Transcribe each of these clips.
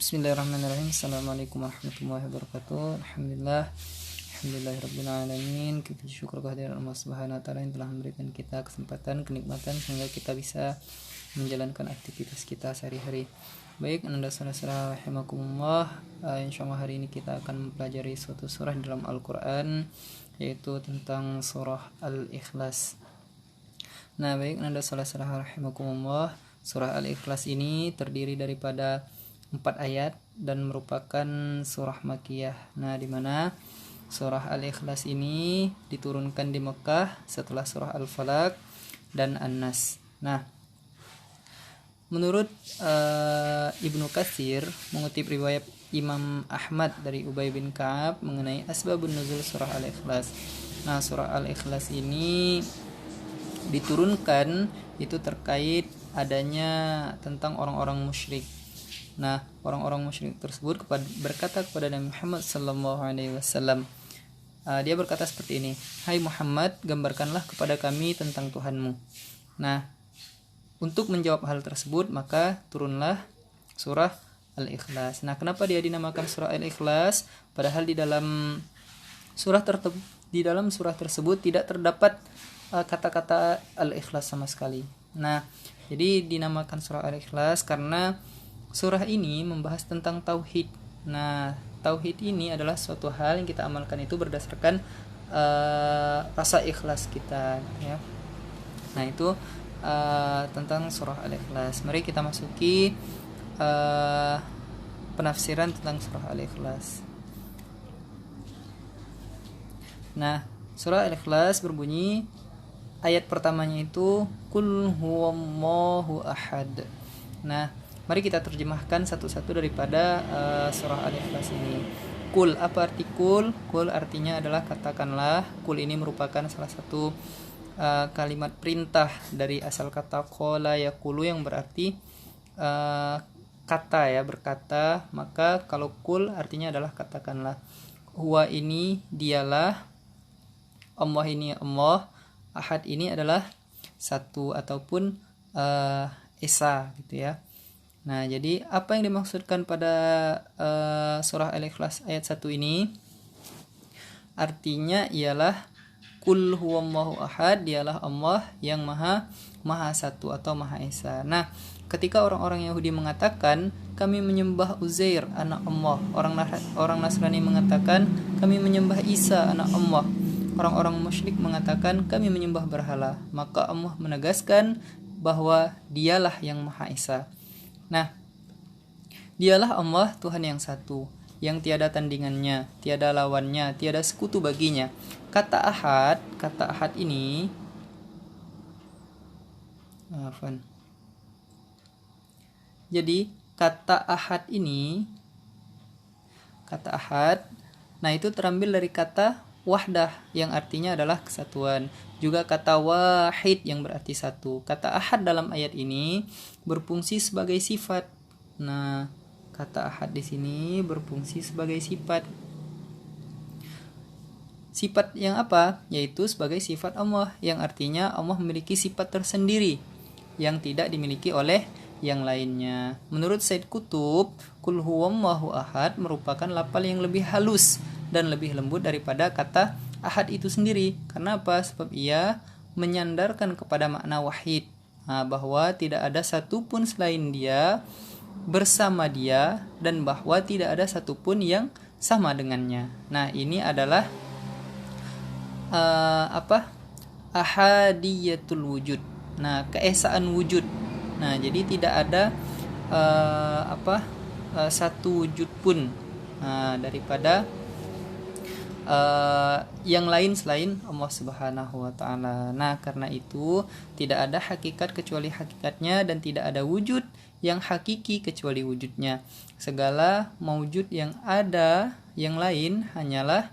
Bismillahirrahmanirrahim. Assalamualaikum warahmatullahi wabarakatuh. Alhamdulillahirabbil alamin. Kita syukur kehadiran Allah Subhanahu wa taala yang telah memberikan kita kesempatan, kenikmatan sehingga kita bisa menjalankan aktivitas kita sehari-hari. Baik, Anda saudara rahimakumullah, insyaallah hari ini kita akan mempelajari suatu surah dalam Al-Qur'an, yaitu tentang surah Al-Ikhlas. Nah, baik Anda saudara rahimakumullah, surah Al-Ikhlas ini terdiri daripada 4 ayat dan merupakan surah Makkiyah. Nah, di mana surah Al-Ikhlas ini diturunkan di Mekah setelah surah Al-Falaq dan An-Nas. Nah, menurut Ibnu Katsir mengutip riwayat Imam Ahmad dari Ubay bin Ka'ab mengenai asbabun nuzul surah Al-Ikhlas. Nah, surah Al-Ikhlas ini diturunkan itu terkait adanya tentang orang-orang musyrik. Nah, orang-orang musyrik tersebut berkata kepada Nabi Muhammad SAW. Dia berkata seperti ini, "Hai Muhammad, gambarkanlah kepada kami tentang Tuhanmu." Nah, untuk menjawab hal tersebut maka turunlah surah Al-Ikhlas. Nah, kenapa dia dinamakan surah Al-Ikhlas? Padahal di dalam surah tersebut tidak terdapat kata-kata Al-Ikhlas sama sekali. Nah, jadi dinamakan surah Al-Ikhlas karena surah ini membahas tentang tauhid. Nah, tauhid ini adalah suatu hal yang kita amalkan itu berdasarkan rasa ikhlas kita, ya. Nah, itu tentang surah Al-Ikhlas. Mari kita masuki penafsiran tentang surah Al-Ikhlas. Nah, surah Al-Ikhlas berbunyi, ayat pertamanya itu Qul huwallahu ahad. Nah, mari kita terjemahkan satu-satu daripada surah Al-Ikhlas ini. Kul, apa arti kul? Kul artinya adalah katakanlah. Kul ini merupakan salah satu kalimat perintah dari asal kata qala yaqulu yang berarti kata, ya, berkata. Maka kalau kul artinya adalah katakanlah. Huwa ini dialah, Allah ini Allah, ahad ini adalah satu ataupun esa, gitu ya. Nah, jadi apa yang dimaksudkan pada surah Al-Ikhlas ayat 1 ini? Artinya ialah Qul huwallahu ahad, dialah Allah yang maha satu atau maha esa. Nah, ketika orang-orang Yahudi mengatakan kami menyembah Uzair anak Allah, orang Nasrani mengatakan kami menyembah Isa anak Allah, orang-orang musyrik mengatakan kami menyembah berhala, maka Allah menegaskan bahwa dialah yang maha esa. Nah, dialah Allah Tuhan yang satu, yang tiada tandingannya, tiada lawannya, tiada sekutu baginya. Kata ahad ini Jadi kata ahad, nah itu terambil dari kata wahdah yang artinya adalah kesatuan. Juga kata wahid yang berarti satu. Kata ahad dalam ayat ini berfungsi sebagai sifat. Nah, kata ahad di sini berfungsi sebagai sifat. Sifat yang apa? Yaitu sebagai sifat Allah, yang artinya Allah memiliki sifat tersendiri yang tidak dimiliki oleh yang lainnya. Menurut Said Qutb, Qul huwallahu ahad merupakan lafal yang lebih halus dan lebih lembut daripada kata ahad itu sendiri. Karena apa? Sebab ia menyandarkan kepada makna wahid, bahwa tidak ada satupun selain dia, bersama dia, dan bahwa tidak ada satupun yang sama dengannya. Nah, ini adalah ahadiyatul wujud. Nah, keesaan wujud. Nah, jadi tidak ada satu wujud pun daripada yang lain selain Allah Subhanahu wa taala. Nah, karena itu tidak ada hakikat kecuali hakikatnya, dan tidak ada wujud yang hakiki kecuali wujudnya. Segala maujud yang ada yang lain hanyalah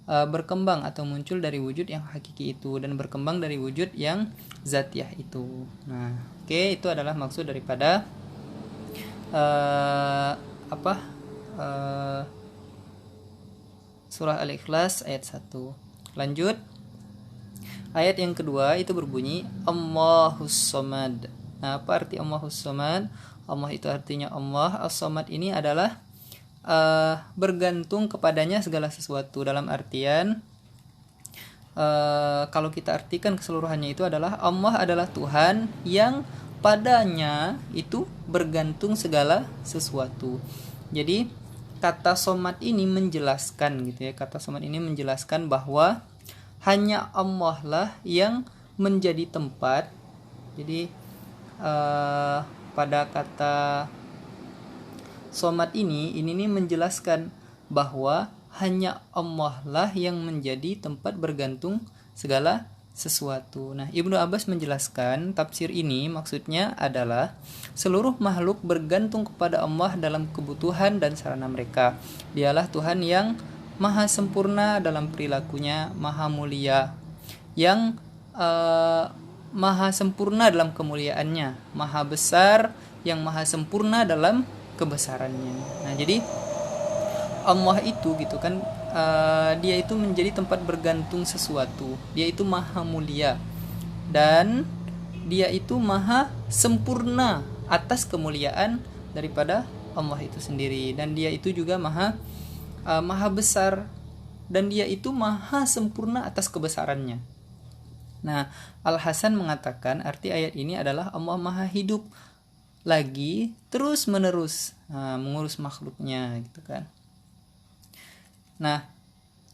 berkembang atau muncul dari wujud yang hakiki itu, dan berkembang dari wujud yang zatiyah itu. Nah, itu adalah maksud daripada surah Al-Ikhlas ayat 1. Lanjut. Ayat yang kedua itu berbunyi Allahus Somad. Nah, apa arti Allahus Somad? Allah itu artinya Allah. As-Samad ini adalah bergantung kepadanya segala sesuatu, dalam artian kalau kita artikan keseluruhannya itu adalah Allah adalah Tuhan yang padanya itu bergantung segala sesuatu. Jadi kata somad ini menjelaskan gitu ya, kata somad ini menjelaskan bahwa hanya Allah lah yang menjadi tempat. Jadi pada kata somad ini menjelaskan bahwa hanya Allah lah yang menjadi tempat bergantung segala sesuatu. Nah, Ibnu Abbas menjelaskan tafsir ini maksudnya adalah seluruh makhluk bergantung kepada Allah dalam kebutuhan dan sarana mereka. Dialah Tuhan yang maha sempurna dalam perilakunya, maha mulia, yang maha sempurna dalam kemuliaannya, maha besar, yang maha sempurna dalam kebesarannya. Nah, jadi Allah itu gitu kan, dia itu menjadi tempat bergantung sesuatu. Dia itu maha mulia dan dia itu maha sempurna atas kemuliaan daripada Allah itu sendiri, dan dia itu juga maha besar, dan dia itu maha sempurna atas kebesarannya. Nah, Al-Hasan mengatakan arti ayat ini adalah Allah maha hidup lagi terus menerus mengurus makhluknya gitu kan. Nah,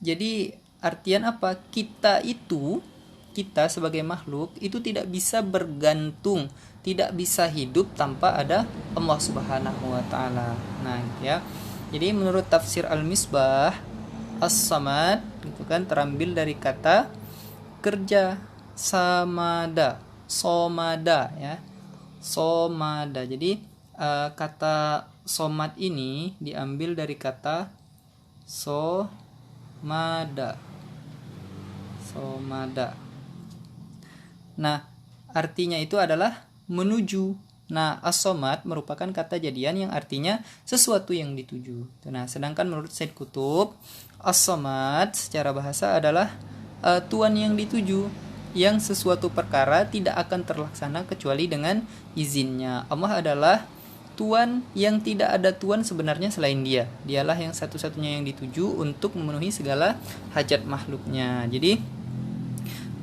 jadi artian apa? Kita sebagai makhluk itu tidak bisa bergantung, tidak bisa hidup tanpa ada Allah Subhanahu wa taala. Nah, gitu ya. Jadi menurut tafsir Al-Misbah, As-Samad itu kan terambil dari kata kerja somada ya. Somada. Jadi kata somad ini diambil dari kata somada. Nah, artinya itu adalah menuju. Nah, as-somad merupakan kata jadian yang artinya sesuatu yang dituju. Nah, sedangkan menurut Said Qutb, as-somad secara bahasa adalah tuan yang dituju, yang sesuatu perkara tidak akan terlaksana kecuali dengan izinnya. Allah adalah Tuhan yang tidak ada Tuhan sebenarnya selain Dia. Dialah yang satu-satunya yang dituju untuk memenuhi segala hajat makhluknya. Jadi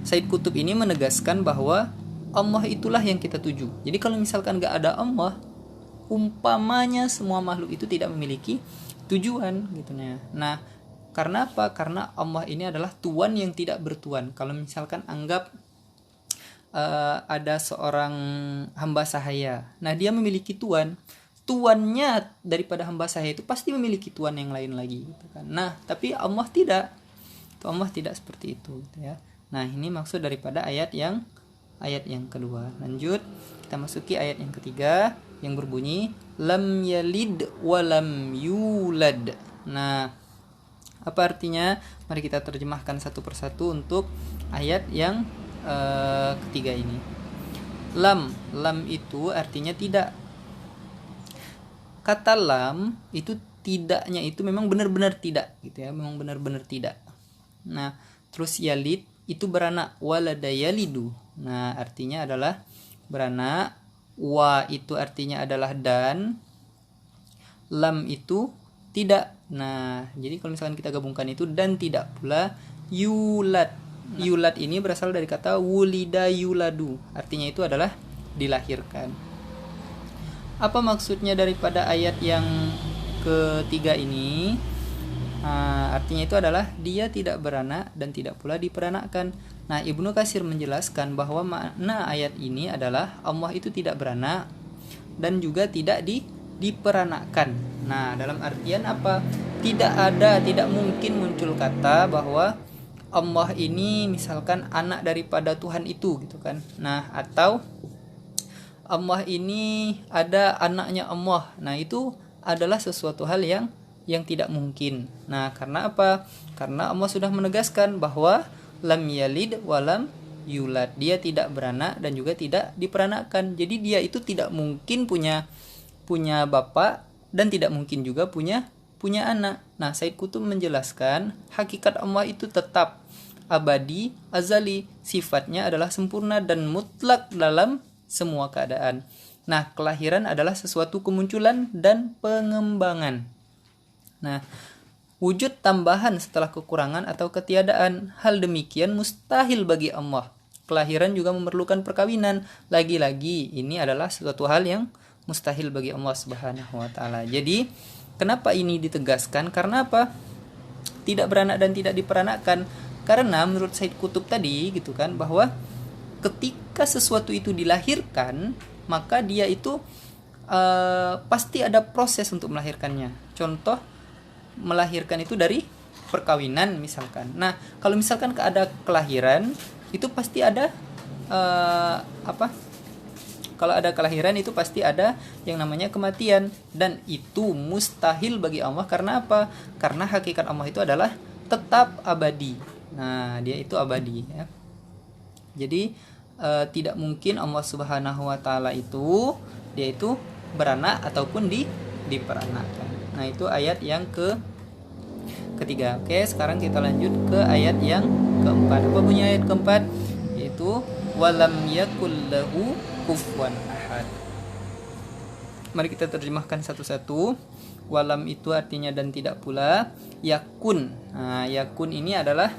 Said Qutb ini menegaskan bahwa Allah itulah yang kita tuju. Jadi kalau misalkan gak ada Allah, umpamanya semua makhluk itu tidak memiliki tujuan gitu ya. Nah, karena apa? Karena Allah ini adalah Tuhan yang tidak bertuan. Kalau misalkan anggap ada seorang hamba sahaya, nah dia memiliki tuan, tuannya daripada hamba sahaya itu pasti memiliki tuan yang lain lagi gitu kan. Nah, tapi Allah tidak seperti itu gitu ya. Nah, ini maksud daripada ayat yang kedua. Lanjut, kita masuki ayat yang ketiga yang berbunyi lam yalid wa lam yulad. Nah, apa artinya? Mari kita terjemahkan satu persatu untuk ayat yang ketiga ini. Lam itu artinya tidak. Kata lam itu tidaknya itu memang benar-benar tidak gitu ya, memang benar-benar tidak. Nah, terus yalid itu beranak, walada yalidu. Nah, artinya adalah beranak. Wa itu artinya adalah dan. Lam itu tidak. Nah, jadi kalau misalkan kita gabungkan itu dan tidak pula yulad. Yulad ini berasal dari kata wulida yuladu. Artinya itu adalah dilahirkan. Apa maksudnya daripada ayat yang ketiga ini? Artinya itu adalah dia tidak beranak dan tidak pula diperanakkan. Nah, Ibnu Katsir menjelaskan bahwa makna ayat ini adalah Allah itu tidak beranak dan juga tidak diperanakkan. Nah, dalam artian apa? Tidak mungkin muncul kata bahwa Allah ini misalkan anak daripada Tuhan itu gitu kan. Nah, atau Allah ini ada anaknya Allah. Nah, itu adalah sesuatu hal yang tidak mungkin. Nah, karena apa? Karena Allah sudah menegaskan bahwa lam yalid wa lam yulad. Dia tidak beranak dan juga tidak diperanakkan. Jadi dia itu tidak mungkin punya bapak dan tidak mungkin juga punya anak. Nah, Said Qutb menjelaskan hakikat Allah itu tetap abadi, azali, sifatnya adalah sempurna dan mutlak dalam semua keadaan. Nah, kelahiran adalah sesuatu kemunculan dan pengembangan. Nah, wujud tambahan setelah kekurangan atau ketiadaan. Hal demikian mustahil bagi Allah. Kelahiran juga memerlukan perkawinan. Lagi-lagi ini adalah suatu hal yang mustahil bagi Allah Subhanahu wa taala. Jadi, kenapa ini ditegaskan? Karena apa? Tidak beranak dan tidak diperanakkan. Karena menurut Said Qutb tadi gitu kan, bahwa ketika sesuatu itu dilahirkan, maka dia itu pasti ada proses untuk melahirkannya. Contoh, melahirkan itu dari perkawinan misalkan. Nah, kalau misalkan ada kelahiran, itu pasti ada kalau ada kelahiran itu pasti ada yang namanya kematian, dan itu mustahil bagi Allah. Karena apa? Karena hakikat Allah itu adalah tetap abadi. Nah, dia itu abadi ya. Jadi tidak mungkin Allah Subhanahu wa taala itu dia itu beranak ataupun diperanakkan. Nah, itu ayat yang ketiga. Oke, sekarang kita lanjut ke ayat yang keempat. Apa bunyi ayat keempat? Yaitu walam yakul lahu kufuwan ahad. Mari kita terjemahkan satu-satu. Walam itu artinya dan tidak pula. Yakun. Nah, yakun ini adalah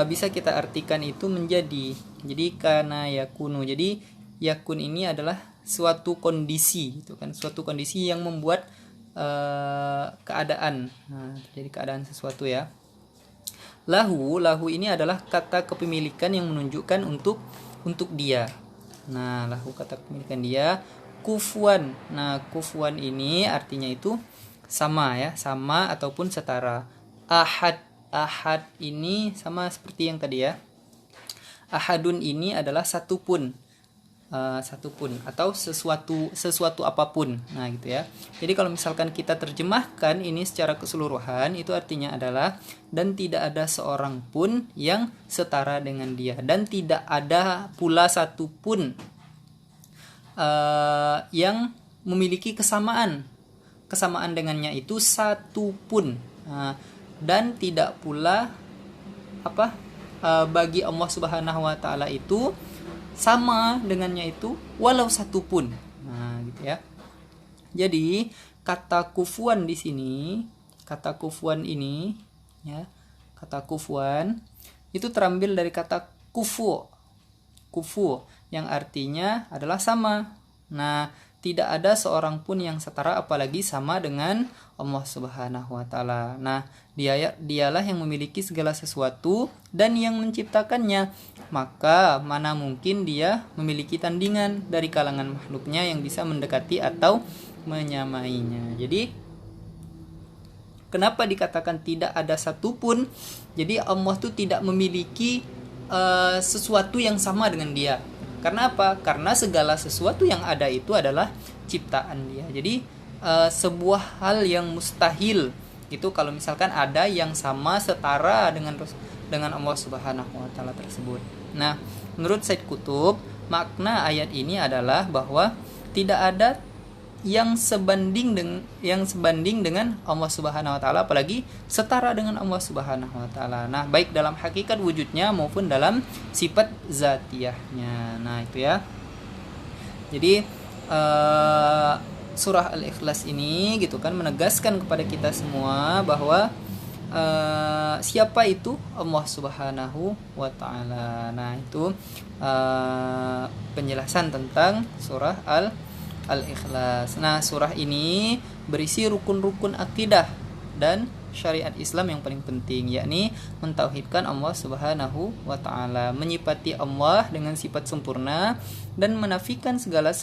bisa kita artikan itu menjadi. Jadi kana yakunu. Jadi yakun ini adalah suatu kondisi, itu kan, suatu kondisi yang membuat keadaan. Nah, jadi keadaan sesuatu ya. Lahu ini adalah kata kepemilikan yang menunjukkan untuk dia. Nah, lahu kata kepemilikan dia. Kufuan. Nah, kufuan ini artinya itu sama ya, sama ataupun setara. Ahad ini sama seperti yang tadi ya. Ahadun ini adalah satupun atau sesuatu apapun. Nah, gitu ya. Jadi kalau misalkan kita terjemahkan ini secara keseluruhan, itu artinya adalah dan tidak ada seorang pun yang setara dengan dia, dan tidak ada pula satupun yang memiliki kesamaan dengannya itu satupun. Dan tidak pula bagi Allah Subhanahu wa taala itu sama dengannya itu walau satu pun. Nah, gitu ya. Jadi kata kufuan di sini, kata kufuan ini ya, kata kufuan itu terambil dari kata kufu yang artinya adalah sama. Nah, tidak ada seorang pun yang setara apalagi sama dengan Allah Subhanahu wa taala. Nah, dialah yang memiliki segala sesuatu dan yang menciptakannya. Maka mana mungkin dia memiliki tandingan dari kalangan makhluknya yang bisa mendekati atau menyamainya. Jadi kenapa dikatakan tidak ada satupun? Jadi Allah tuh tidak memiliki sesuatu yang sama dengan dia. Karena apa? Karena segala sesuatu yang ada itu adalah ciptaan dia. Jadi sebuah hal yang mustahil itu kalau misalkan ada yang sama setara dengan Allah Subhanahu wa taala tersebut. Nah, menurut Said Qutb, makna ayat ini adalah bahwa tidak ada yang sebanding dengan Allah Subhanahu wa taala, apalagi setara dengan Allah Subhanahu wa taala. Nah, baik dalam hakikat wujudnya maupun dalam sifat zatiyahnya. Nah, itu ya. Jadi surah Al-Ikhlas ini gitu kan menegaskan kepada kita semua bahwa siapa itu Allah Subhanahu wa taala. Nah, itu penjelasan tentang surah Al-Ikhlas. Nah, surah ini berisi rukun-rukun akidah dan syariat Islam yang paling penting, yakni mentauhidkan Allah Subhanahu wa taala, menyifati Allah dengan sifat sempurna dan menafikan segala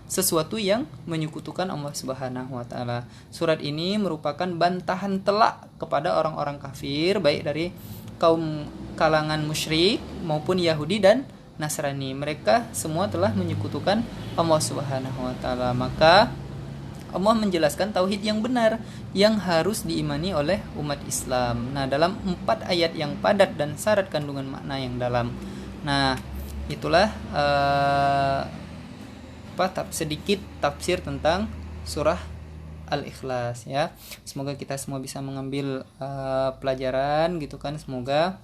sesuatu yang menyekutukan Allah Subhanahu wa taala. Surat ini merupakan bantahan telak kepada orang-orang kafir, baik dari kaum kalangan musyrik maupun Yahudi dan Nasrani. Mereka semua telah menyekutukan Allah Subhanahu wa taala. Maka Allah menjelaskan tauhid yang benar yang harus diimani oleh umat Islam. Nah, dalam 4 ayat yang padat dan syarat kandungan makna yang dalam. Nah, itulah sedikit tafsir tentang surah Al-Ikhlas ya. Semoga kita semua bisa mengambil pelajaran gitu kan. Semoga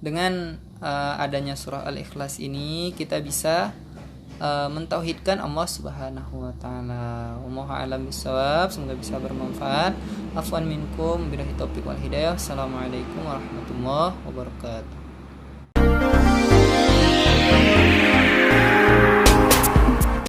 dengan adanya surah Al-Ikhlas ini kita bisa mentauhidkan Allah Subhanahu wa taala. Wallahu a'lam bishawab. Semoga bisa bermanfaat. Afwan minkum, billahi taufiq wal hidayah. Assalamualaikum warahmatullahi wabarakatuh.